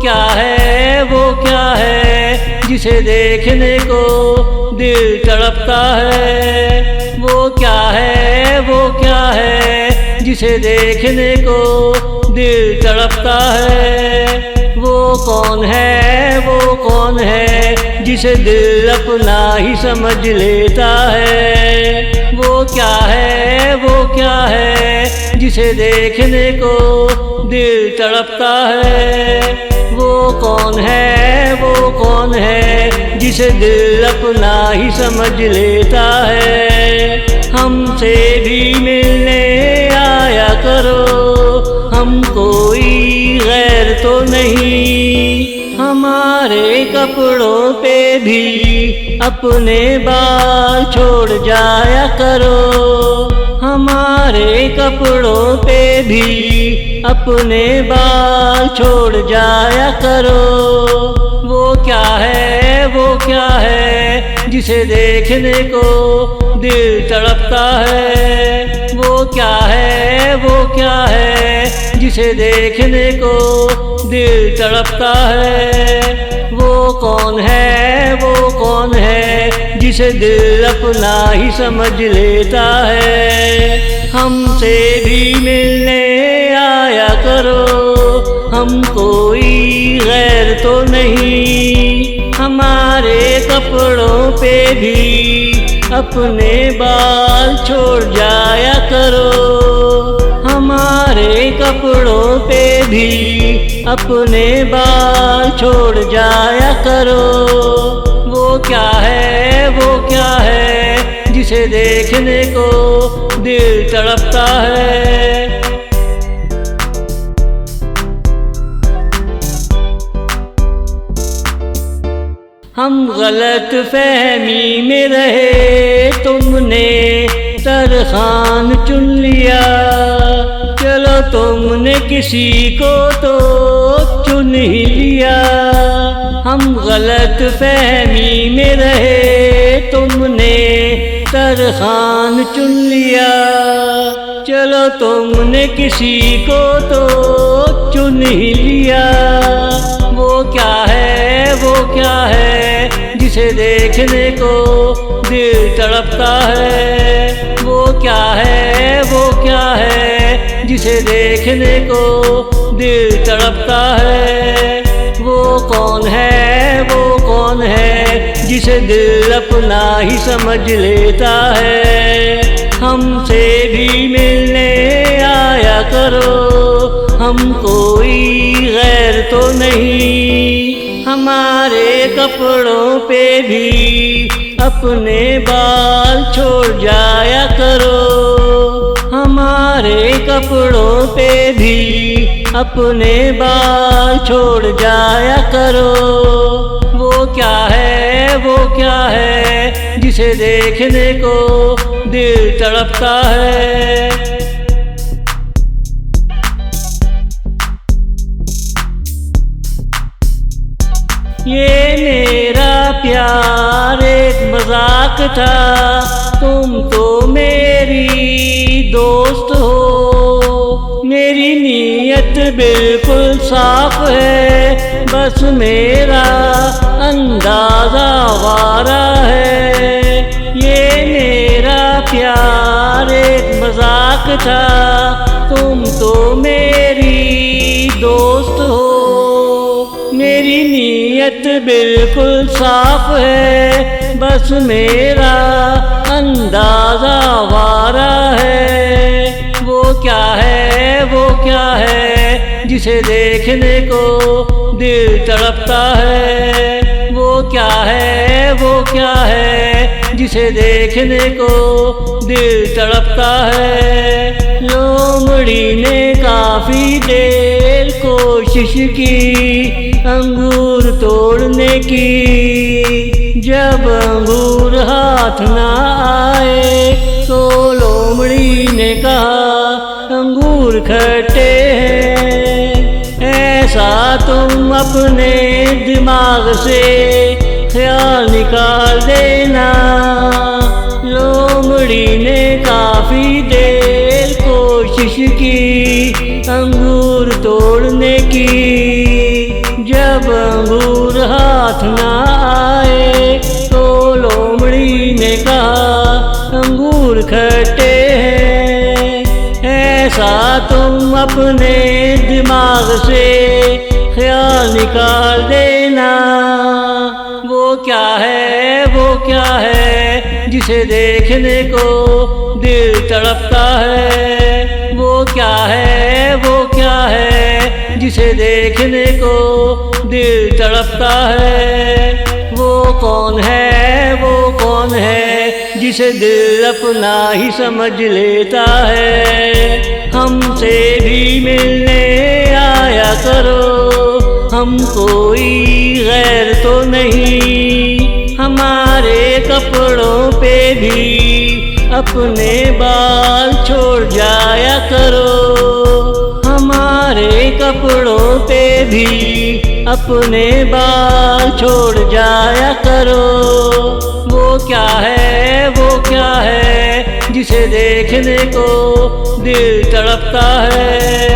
क्या है, वो क्या है जिसे देखने को दिल तड़पता है। वो क्या है, वो क्या है जिसे देखने को दिल तड़पता है। वो कौन है, वो कौन है जिसे दिल अपना ही समझ लेता है। वो क्या है, वो क्या है जिसे देखने को दिल तड़पता है। वो कौन है, वो कौन है जिसे दिल अपना ही समझ लेता है। हमसे भी मिलने आया करो, हम कोई गैर तो नहीं। हमारे कपड़ों पे भी अपने बाल छोड़ जाया करो। हमारे कपड़ों पे भी अपने बाल छोड़ जाया करो। वो क्या है, वो क्या है जिसे देखने को दिल तड़पता है। वो क्या है, वो क्या है जिसे देखने को दिल तड़पता है। वो कौन है, वो कौन है जिसे दिल अपना ही समझ लेता है। हमसे भी मिलने आया करो, हम कोई गैर तो नहीं। हमारे कपड़ों पे भी अपने बाल छोड़ जाया करो। हमारे कपड़ों पे भी अपने बाल छोड़ जाया करो। वो क्या है, वो क्या है जिसे देखने को दिल तड़पता है। हम गलत फहमी में रहे, तुमने तरखान चुन लिया। चलो तुमने किसी को तो चुन ही लिया। हम गलत फहमी में रहे, तुमने तरखान चुन लिया। चलो तुमने किसी को तो चुन ही लिया। वो क्या है, वो क्या है जिसे देखने को दिल तड़पता है। वो क्या है, वो क्या है जिसे देखने को दिल तड़पता है। वो कौन है, वो कौन है जिसे दिल अपना ही समझ लेता है। हमसे भी मिलने आया करो, हम कोई गैर तो नहीं। हमारे कपड़ों पे भी अपने बाल छोड़ जाया करो। हमारे कपड़ों पे भी अपने बाल छोड़ जाया करो। वो क्या है, वो क्या है जिसे देखने को दिल तड़पता है। ये मेरा प्यार एक मजाक था, तुम तो मेरी दोस्त हो। मेरी नीयत बिल्कुल साफ है, बस मेरा अंदाज़ा वारा है। ये मेरा प्यार एक मजाक था, तुम तो मेरी दोस्त हो। मेरी नीयत बिल्कुल साफ है, बस मेरा अंदाज़ा वारा है। वो क्या है, वो क्या है जिसे देखने को दिल तड़पता है। वो क्या है, वो क्या है जिसे देखने को दिल तड़पता है। लोमड़ी ने काफ़ी देर कोशिश की अंगूर तोड़ने की, जब अंगूर हाथ ना आए तो लोमड़ी ने कहा अंगूर खट्टे हैं। ऐसा तुम अपने दिमाग से ख्याल निकाल देना। लोमड़ी ने काफ़ी देर कोशिश की अंगूर तोड़ने की, ना आए तो लोमड़ी ने कहा अंगूर खट्टे हैं। ऐसा तुम अपने दिमाग से ख्याल निकाल देना। वो क्या है, वो क्या है जिसे देखने को दिल तड़पता है। वो क्या है, वो क्या है जिसे देखने को दिल तड़पता है। वो कौन है, वो कौन है जिसे दिल अपना ही समझ लेता है। हमसे भी मिलने आया करो, हम कोई गैर तो नहीं। हमारे कपड़ों पे भी अपने बाल छोड़ जाया करो। हमारे कपड़ों पे भी अपने बाल छोड़ जाया करो। वो क्या है, वो क्या है जिसे देखने को दिल तड़पता है।